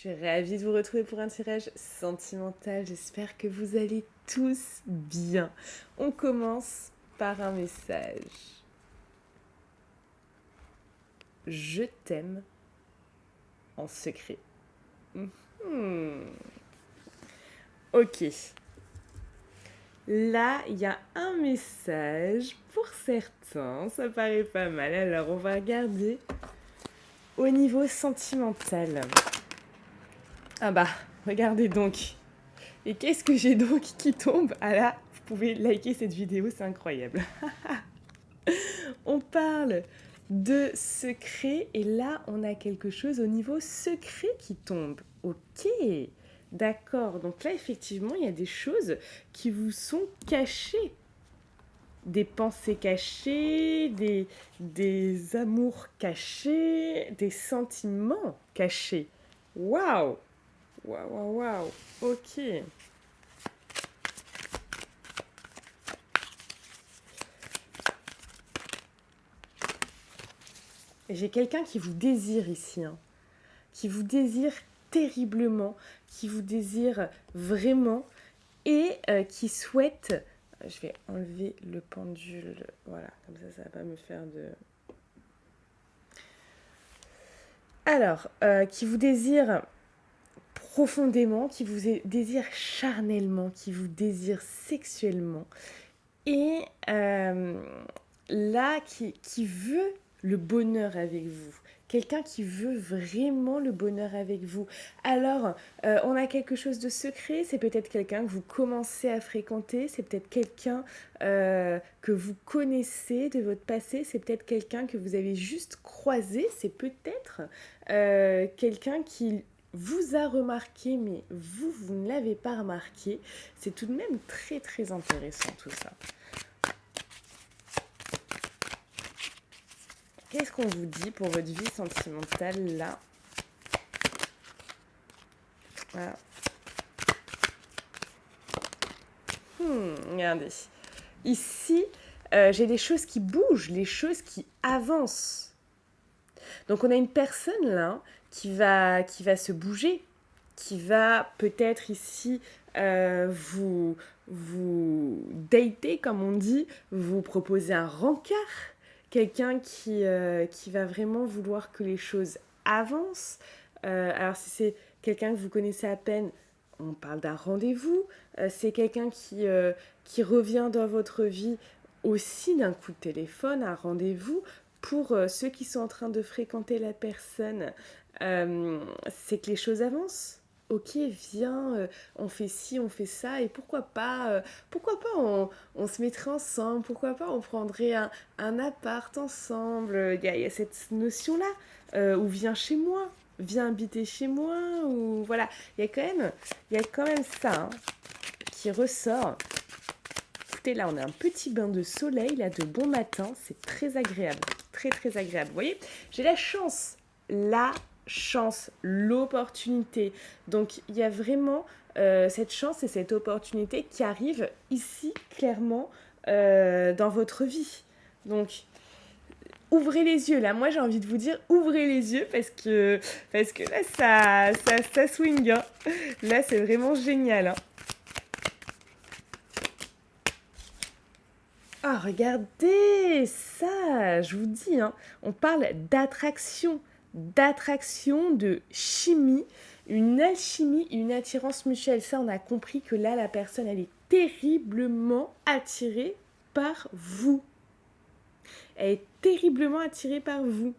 suis ravie de vous retrouver pour un tirage sentimental. J'espère que vous allez tous bien. On commence par un message. Je t'aime en secret. Ok. Là, il y a un message pour certains. Ça paraît pas mal. Alors, on va regarder au niveau sentimental. Ah bah, regardez donc. Et qu'est-ce que j'ai donc qui tombe? Ah là, vous pouvez liker cette vidéo, c'est incroyable. On parle de secret et là, on a quelque chose au niveau secret qui tombe. Ok, d'accord. Donc là, effectivement, il y a des choses qui vous sont cachées. Des pensées cachées, des amours cachés, des sentiments cachés. Waouh! Waouh, waouh, waouh! Ok. J'ai quelqu'un qui vous désire ici, hein, qui vous désire terriblement, qui vous désire vraiment et qui souhaite... Je vais enlever le pendule, voilà, comme ça va pas me faire de... Alors, qui vous désire profondément, qui vous désire charnellement, qui vous désire sexuellement et là, qui veut le bonheur avec vous. Quelqu'un qui veut vraiment le bonheur avec vous. Alors, on a quelque chose de secret, c'est peut-être quelqu'un que vous commencez à fréquenter, c'est peut-être quelqu'un que vous connaissez de votre passé, c'est peut-être quelqu'un que vous avez juste croisé, c'est peut-être quelqu'un qui vous a remarqué, mais vous ne l'avez pas remarqué. C'est tout de même très très intéressant tout ça. Qu'est-ce qu'on vous dit pour votre vie sentimentale là? Voilà. Regardez. Ici, j'ai des choses qui bougent, les choses qui avancent. Donc on a une personne là qui va se bouger, qui va peut-être ici vous dater comme on dit, vous proposer un rencard. Quelqu'un qui va vraiment vouloir que les choses avancent. Alors si c'est quelqu'un que vous connaissez à peine, on parle d'un rendez-vous. C'est quelqu'un qui revient dans votre vie aussi d'un coup de téléphone, un rendez-vous. Pour ceux qui sont en train de fréquenter la personne, c'est que les choses avancent. Ok, viens, on fait ci, on fait ça, et pourquoi pas on se mettrait ensemble, pourquoi pas on prendrait un appart ensemble. Il y a cette notion-là, ou viens chez moi, viens habiter chez moi, ou voilà. Il y a quand même ça hein, qui ressort. Écoutez, là, on a un petit bain de soleil, là, de bon matin, c'est très agréable, très très agréable. Vous voyez, j'ai la chance, l'opportunité. Donc, il y a vraiment cette chance et cette opportunité qui arrive ici, clairement, dans votre vie. Donc, ouvrez les yeux. Là, moi, j'ai envie de vous dire, ouvrez les yeux parce que là, ça swing. Hein. Là, c'est vraiment génial. Hein. Ah, regardez ça, je vous dis, hein, on parle d'attraction, de chimie, une alchimie, une attirance mutuelle. Ça, on a compris que là, la personne, elle est terriblement attirée par vous. Elle est terriblement attirée par vous.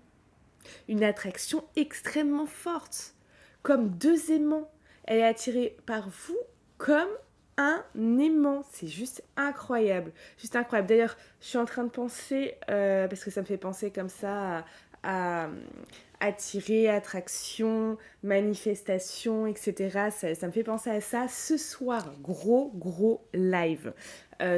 Une attraction extrêmement forte, comme deux aimants. Elle est attirée par vous comme un aimant. C'est juste incroyable. Juste incroyable. D'ailleurs, je suis en train de penser, parce que ça me fait penser comme ça à attirer, attraction, manifestation, etc. Ça me fait penser à ça. Ce soir, gros live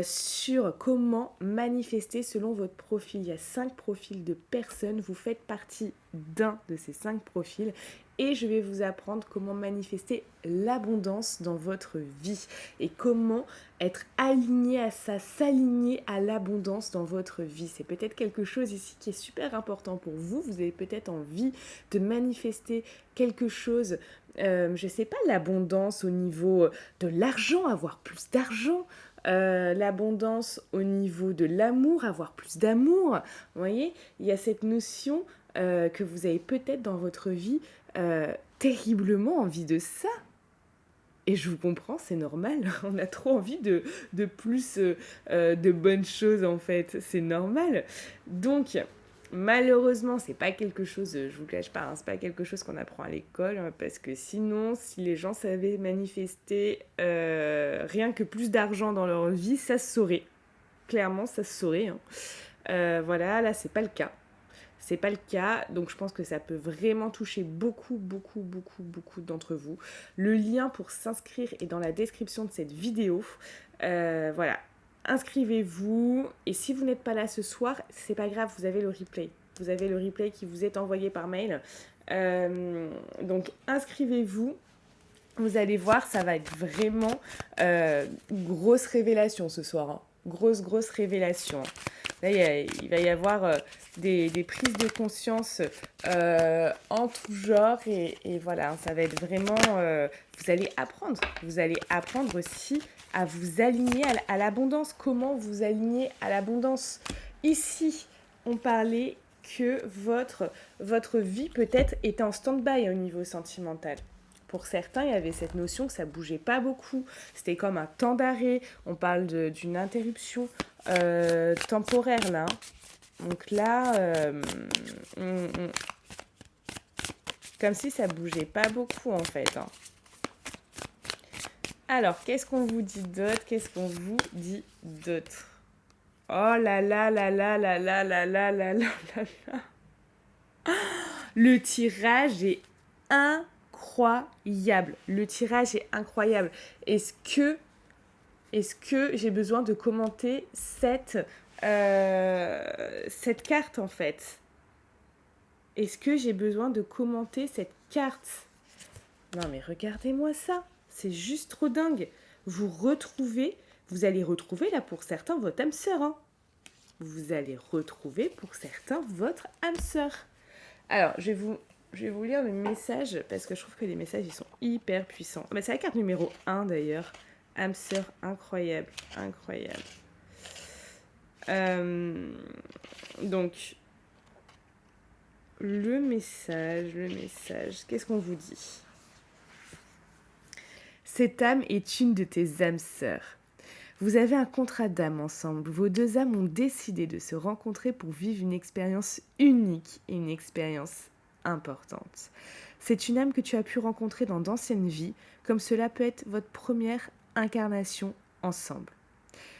sur comment manifester selon votre profil. Il y a 5 profils de personnes. Vous faites partie d'un de ces 5 profils. et je vais vous apprendre comment manifester l'abondance dans votre vie et comment être aligné à ça, s'aligner à l'abondance dans votre vie. C'est peut-être quelque chose ici qui est super important pour vous. Vous avez peut-être envie de manifester quelque chose, je ne sais pas, l'abondance au niveau de l'argent, avoir plus d'argent, l'abondance au niveau de l'amour, avoir plus d'amour. Vous voyez, il y a cette notion que vous avez peut-être dans votre vie terriblement envie de ça. Et je vous comprends, c'est normal. On a trop envie de plus de bonnes choses, en fait. C'est normal. Donc, malheureusement, c'est pas quelque chose, je vous cache pas, hein, c'est pas quelque chose qu'on apprend à l'école, hein, parce que sinon, si les gens savaient manifester rien que plus d'argent dans leur vie, ça se saurait. Clairement, ça se saurait. Hein. Voilà, là, c'est pas le cas. C'est pas le cas, donc je pense que ça peut vraiment toucher beaucoup d'entre vous. Le lien pour s'inscrire est dans la description de cette vidéo. Voilà, inscrivez-vous. Et si vous n'êtes pas là ce soir, c'est pas grave, vous avez le replay. Vous avez le replay qui vous est envoyé par mail. Donc inscrivez-vous. Vous allez voir, ça va être vraiment grosse révélation ce soir. Hein. Grosse révélation. Là, il va y avoir des prises de conscience en tout genre et voilà, ça va être vraiment... vous allez apprendre aussi à vous aligner à l'abondance. Comment vous aligner à l'abondance? Ici, on parlait que votre vie peut-être était en stand-by au niveau sentimental. Pour certains, il y avait cette notion que ça bougeait pas beaucoup. C'était comme un temps d'arrêt. On parle d'une interruption temporaire là. Donc là, comme si ça bougeait pas beaucoup en fait. Hein. Alors, qu'est-ce qu'on vous dit d'autre? Oh là là là là là là là là là là là. Le tirage est incroyable. Le tirage est incroyable. Est-ce que j'ai besoin de commenter cette carte en fait? Est-ce que j'ai besoin de commenter cette carte? Non mais regardez-moi ça. C'est juste trop dingue. Vous allez retrouver là pour certains votre âme sœur. Hein. Vous allez retrouver pour certains votre âme sœur. Alors, je vais vous lire le message parce que je trouve que les messages ils sont hyper puissants. Mais c'est la carte numéro 1 d'ailleurs. Âme sœur, incroyable. Donc, le message, qu'est-ce qu'on vous dit? Cette âme est une de tes âmes sœurs. Vous avez un contrat d'âme ensemble. Vos deux âmes ont décidé de se rencontrer pour vivre une expérience unique et une expérience importante. C'est une âme que tu as pu rencontrer dans d'anciennes vies, comme cela peut être votre première incarnation ensemble.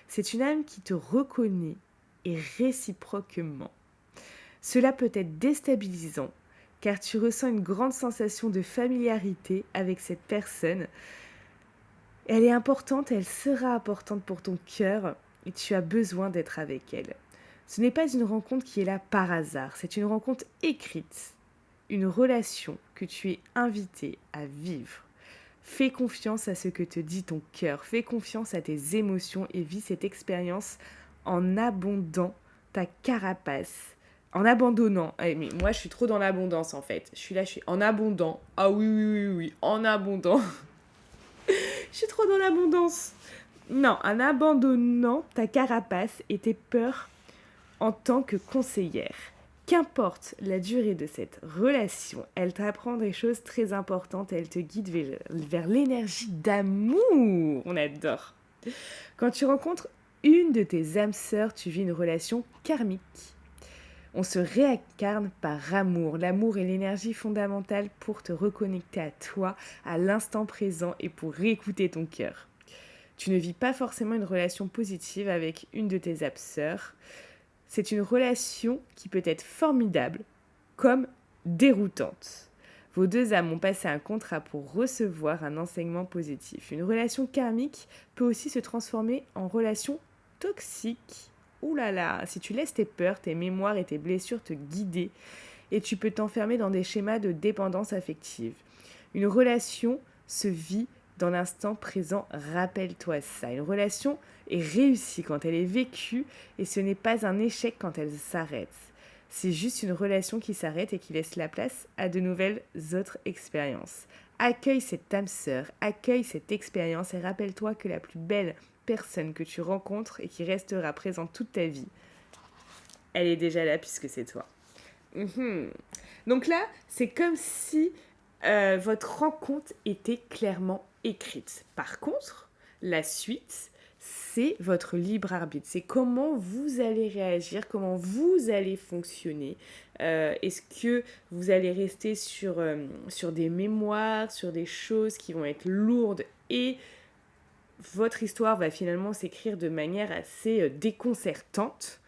C'est une âme qui te reconnaît et réciproquement. Cela peut être déstabilisant, car tu ressens une grande sensation de familiarité avec cette personne. Elle est importante, elle sera importante pour ton cœur et tu as besoin d'être avec elle. Ce n'est pas une rencontre qui est là par hasard, c'est une rencontre écrite, une relation que tu es invité à vivre. Fais confiance à ce que te dit ton cœur, fais confiance à tes émotions et vis cette expérience en abondant ta carapace. En abandonnant. Mais moi, je suis trop dans l'abondance en fait. Je suis en abondant. Ah oui, en abondant. Je suis trop dans l'abondance. Non, en abandonnant ta carapace et tes peurs en tant que conseillère. Qu'importe la durée de cette relation, elle t'apprend des choses très importantes, elle te guide vers l'énergie d'amour. On adore. Quand tu rencontres une de tes âmes sœurs, tu vis une relation karmique. On se réincarne par amour. L'amour est l'énergie fondamentale pour te reconnecter à toi, à l'instant présent et pour réécouter ton cœur. Tu ne vis pas forcément une relation positive avec une de tes âmes sœurs. C'est une relation qui peut être formidable comme déroutante. Vos deux âmes ont passé un contrat pour recevoir un enseignement positif. Une relation karmique peut aussi se transformer en relation toxique. Ouh là là, si tu laisses tes peurs, tes mémoires et tes blessures te guider et tu peux t'enfermer dans des schémas de dépendance affective. Une relation se vit dans l'instant présent, rappelle-toi ça. Une relation est réussie quand elle est vécue et ce n'est pas un échec quand elle s'arrête. C'est juste une relation qui s'arrête et qui laisse la place à de nouvelles autres expériences. Accueille cette âme sœur, accueille cette expérience et rappelle-toi que la plus belle personne que tu rencontres et qui restera présente toute ta vie, elle est déjà là puisque c'est toi. Donc là, c'est comme si votre rencontre était clairement écrite. Par contre, la suite, c'est votre libre arbitre. C'est comment vous allez réagir, comment vous allez fonctionner. Est-ce que vous allez rester sur des mémoires, sur des choses qui vont être lourdes et votre histoire va finalement s'écrire de manière assez déconcertante,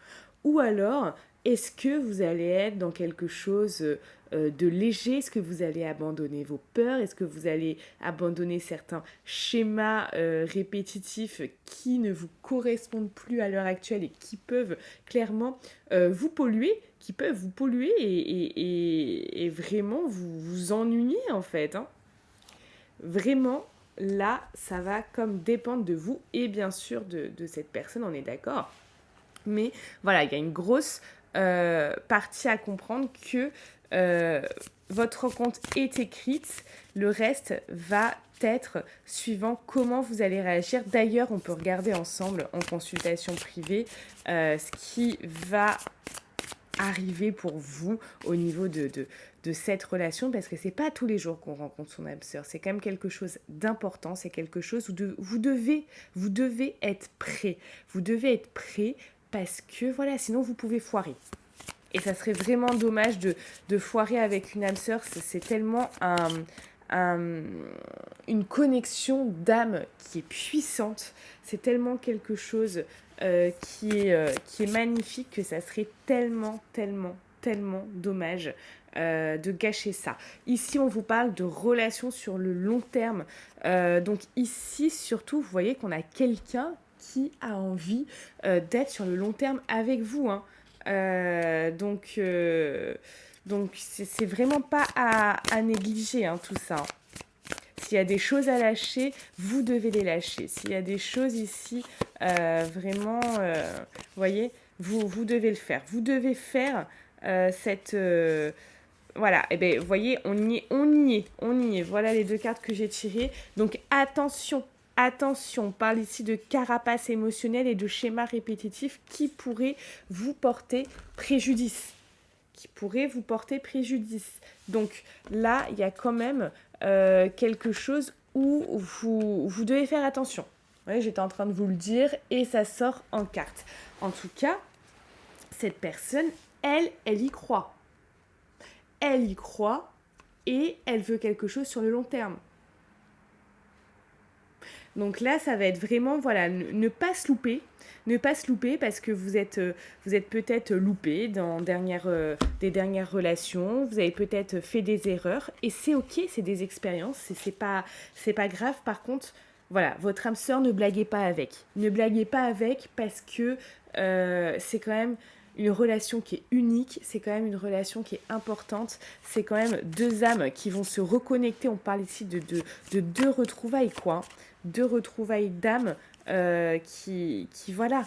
ou alors est-ce que vous allez être dans quelque chose de léger? Est-ce que vous allez abandonner vos peurs? Est-ce que vous allez abandonner certains schémas répétitifs qui ne vous correspondent plus à l'heure actuelle et qui peuvent clairement vous polluer, et vraiment vous ennuyer en fait, hein. Vraiment, là, ça va comme dépendre de vous et bien sûr de cette personne, on est d'accord. Mais voilà, il y a une grosse partie à comprendre que votre rencontre est écrite. Le reste va être suivant comment vous allez réagir. D'ailleurs, on peut regarder ensemble en consultation privée ce qui va arriver pour vous au niveau de cette relation, parce que c'est pas tous les jours qu'on rencontre son âme sœur, c'est quand même quelque chose d'important, c'est quelque chose où vous devez être prêt, parce que voilà, sinon vous pouvez foirer. Et ça serait vraiment dommage de foirer avec une âme sœur, c'est tellement une connexion d'âme qui est puissante, c'est tellement quelque chose qui est magnifique que ça serait tellement dommage de gâcher ça. Ici, on vous parle de relations sur le long terme. Donc ici, surtout, vous voyez qu'on a quelqu'un qui a envie d'être sur le long terme avec vous, hein. Donc c'est vraiment pas à négliger, hein, tout ça. S'il y a des choses à lâcher, vous devez les lâcher. S'il y a des choses ici, vraiment, vous voyez, vous devez le faire. Vous devez faire cette... voilà, et bien, vous voyez, on y est. Voilà les deux cartes que j'ai tirées. Donc, attention, on parle ici de carapace émotionnelle et de schémas répétitifs qui pourraient vous porter préjudice. Donc, là, il y a quand même quelque chose où vous devez faire attention. Ouais, j'étais en train de vous le dire et ça sort en carte. En tout cas, cette personne, elle y croit. Elle y croit et elle veut quelque chose sur le long terme. Donc là, ça va être vraiment, voilà, ne pas se louper parce que vous êtes peut-être loupé dans des dernières relations, vous avez peut-être fait des erreurs et c'est ok, c'est des expériences, c'est pas grave. Par contre, voilà, votre âme sœur, ne blaguez pas avec parce que c'est quand même une relation qui est unique, c'est quand même une relation qui est importante, c'est quand même deux âmes qui vont se reconnecter. On parle ici de deux retrouvailles, quoi. Deux retrouvailles d'âmes qui voilà,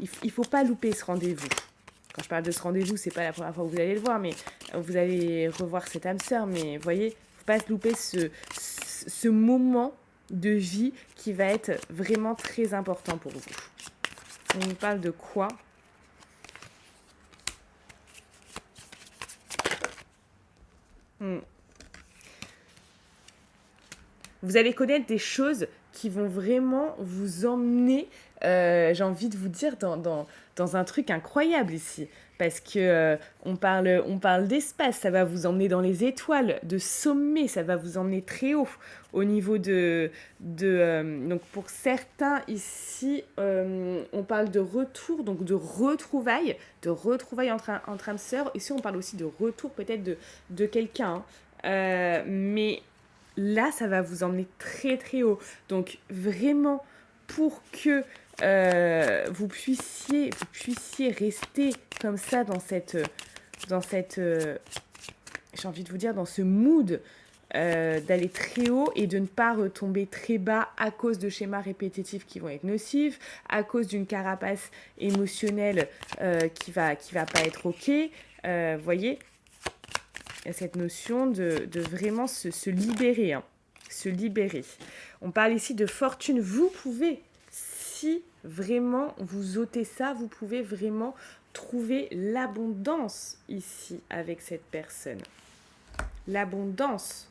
il faut pas louper ce rendez-vous. Quand je parle de ce rendez-vous, c'est pas la première fois que vous allez le voir, mais vous allez revoir cette âme sœur, mais vous voyez, faut pas se louper ce moment de vie qui va être vraiment très important pour vous. On nous parle de quoi ? Vous allez connaître des choses qui vont vraiment vous emmener, j'ai envie de vous dire, dans un truc incroyable ici. Parce que on parle d'espace, ça va vous emmener dans les étoiles, de sommet, ça va vous emmener très haut. Au niveau donc pour certains ici, on parle de retour, donc de retrouvailles entre âmes sœurs. Ici, on parle aussi de retour peut-être de quelqu'un. Mais là, ça va vous emmener très très haut. Donc vraiment, pour que vous puissiez rester comme ça dans cette j'ai envie de vous dire, dans ce mood d'aller très haut et de ne pas retomber très bas à cause de schémas répétitifs qui vont être nocifs, à cause d'une carapace émotionnelle qui va pas être OK. Voyez, il y a cette notion de vraiment se libérer, hein, se libérer. On parle ici de fortune. Vous pouvez, si vraiment vous ôtez ça, vous pouvez vraiment trouver l'abondance ici avec cette personne. L'abondance.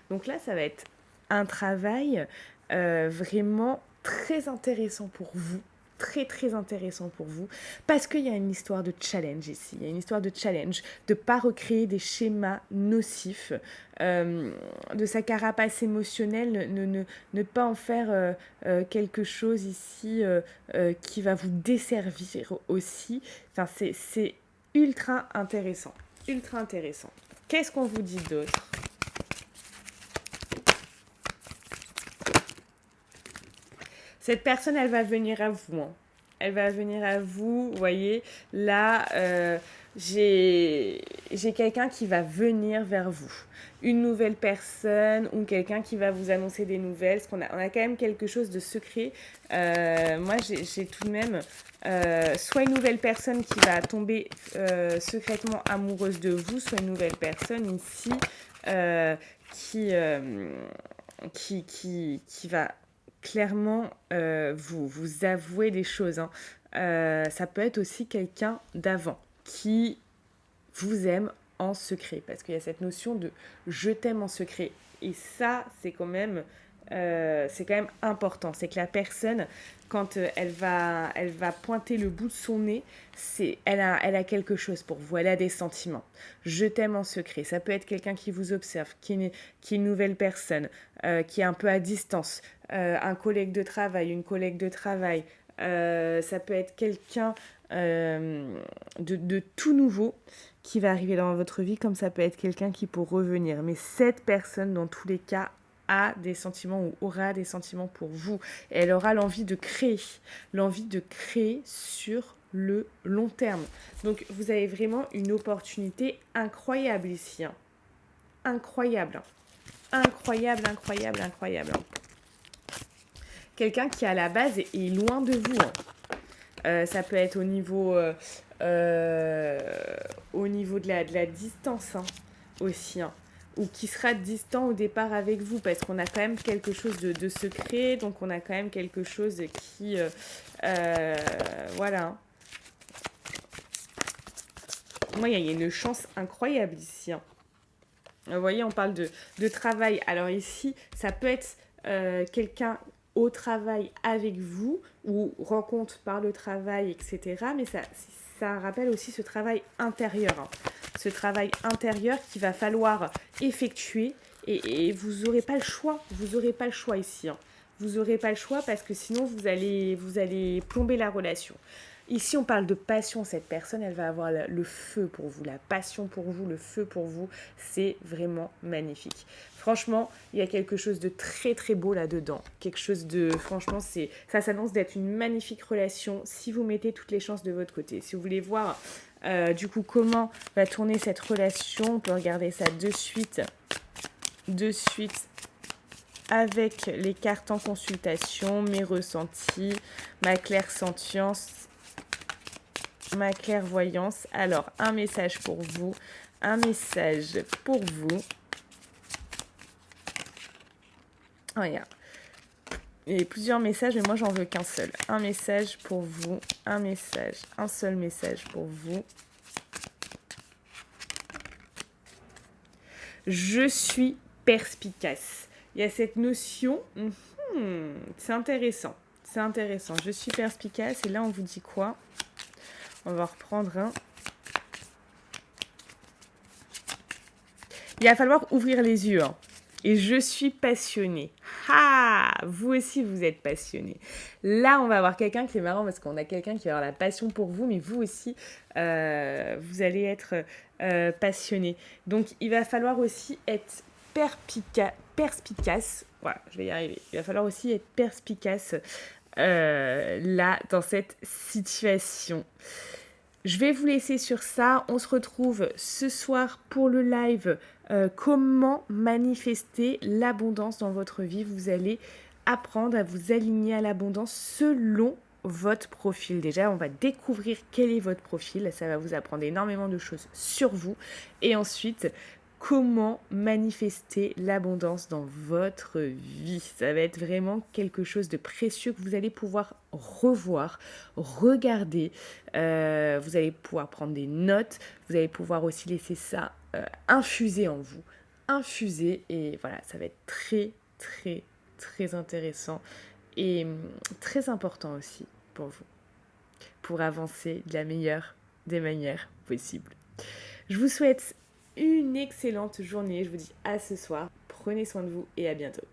Donc là, ça va être un travail vraiment très intéressant pour vous. Très, très intéressant pour vous. Parce qu'il y a une histoire de challenge ici. Il y a une histoire de challenge, de ne pas recréer des schémas nocifs, de sa carapace émotionnelle, ne pas en faire quelque chose ici qui va vous desservir aussi. Enfin, c'est ultra intéressant. Ultra intéressant. Qu'est-ce qu'on vous dit d'autre? Cette personne, elle va venir à vous. Hein. Elle va venir à vous. Vous voyez, là, j'ai quelqu'un qui va venir vers vous. Une nouvelle personne ou quelqu'un qui va vous annoncer des nouvelles. Parce qu'on a quand même quelque chose de secret. Moi, j'ai tout de même soit une nouvelle personne qui va tomber secrètement amoureuse de vous, soit une nouvelle personne ici qui va clairement vous avouer des choses. Hein. Ça peut être aussi quelqu'un d'avant qui vous aime en secret, parce qu'il y a cette notion de je t'aime en secret. Et ça, c'est quand même important. C'est que la personne, quand elle va pointer le bout de son nez, elle a quelque chose pour vous, elle a des sentiments. Je t'aime en secret. Ça peut être quelqu'un qui vous observe, qui est une nouvelle personne, qui est un peu à distance, un collègue de travail, une collègue de travail. Ça peut être quelqu'un de tout nouveau qui va arriver dans votre vie, comme ça peut être quelqu'un qui peut revenir. Mais cette personne, dans tous les cas, a des sentiments ou aura des sentiments pour vous. Et elle aura l'envie de créer sur le long terme. Donc, vous avez vraiment une opportunité incroyable ici. Hein. Incroyable. Incroyable. Quelqu'un qui, à la base, est loin de vous. Hein. Ça peut être au niveau de la distance hein, aussi. Hein. Ou qui sera distant au départ avec vous, parce qu'on a quand même quelque chose de secret, donc on a quand même quelque chose qui... voilà. Moi, il y a une chance incroyable ici. Hein. Vous voyez, on parle de travail. Alors ici, ça peut être quelqu'un au travail avec vous, ou rencontre par le travail, etc. Mais ça rappelle aussi ce travail intérieur. Hein. Ce travail intérieur qu'il va falloir effectuer et vous n'aurez pas le choix. Vous n'aurez pas le choix ici. Hein. Vous n'aurez pas le choix parce que sinon vous allez plomber la relation. Ici, on parle de passion. Cette personne, elle va avoir le feu pour vous, la passion pour vous, le feu pour vous. C'est vraiment magnifique. Franchement, il y a quelque chose de très, très beau là-dedans. Quelque chose de... Franchement, ça s'annonce d'être une magnifique relation si vous mettez toutes les chances de votre côté. Si vous voulez voir, du coup, comment va tourner cette relation, on peut regarder ça de suite. Avec les cartes en consultation, mes ressentis, ma clairsentience, ma clairvoyance. Alors, un message pour vous. Regarde. Il y a plusieurs messages, mais moi, j'en veux qu'un seul. Un message pour vous. Un seul message pour vous. Je suis perspicace. Il y a cette notion... c'est intéressant. Je suis perspicace. Et là, on vous dit quoi ? On va reprendre un. Il va falloir ouvrir les yeux. Hein. Et je suis passionnée. Ah, vous aussi, vous êtes passionné. Là, on va avoir quelqu'un qui est marrant parce qu'on a quelqu'un qui va avoir la passion pour vous, mais vous aussi, vous allez être passionné. Donc, il va falloir aussi être perspicace. Voilà, je vais y arriver. Il va falloir aussi être perspicace là, dans cette situation. Je vais vous laisser sur ça. On se retrouve ce soir pour le live. Comment manifester l'abondance dans votre vie. Vous allez apprendre à vous aligner à l'abondance selon votre profil. Déjà, on va découvrir quel est votre profil. Ça va vous apprendre énormément de choses sur vous. Et ensuite, comment manifester l'abondance dans votre vie. Ça va être vraiment quelque chose de précieux que vous allez pouvoir revoir, regarder. Vous allez pouvoir prendre des notes. Vous allez pouvoir aussi laisser ça infuser en vous. Infuser. Et voilà, ça va être très, très, très intéressant et très important aussi pour vous, pour avancer de la meilleure des manières possibles. Je vous souhaite une excellente journée. Je vous dis à ce soir. Prenez soin de vous et à bientôt.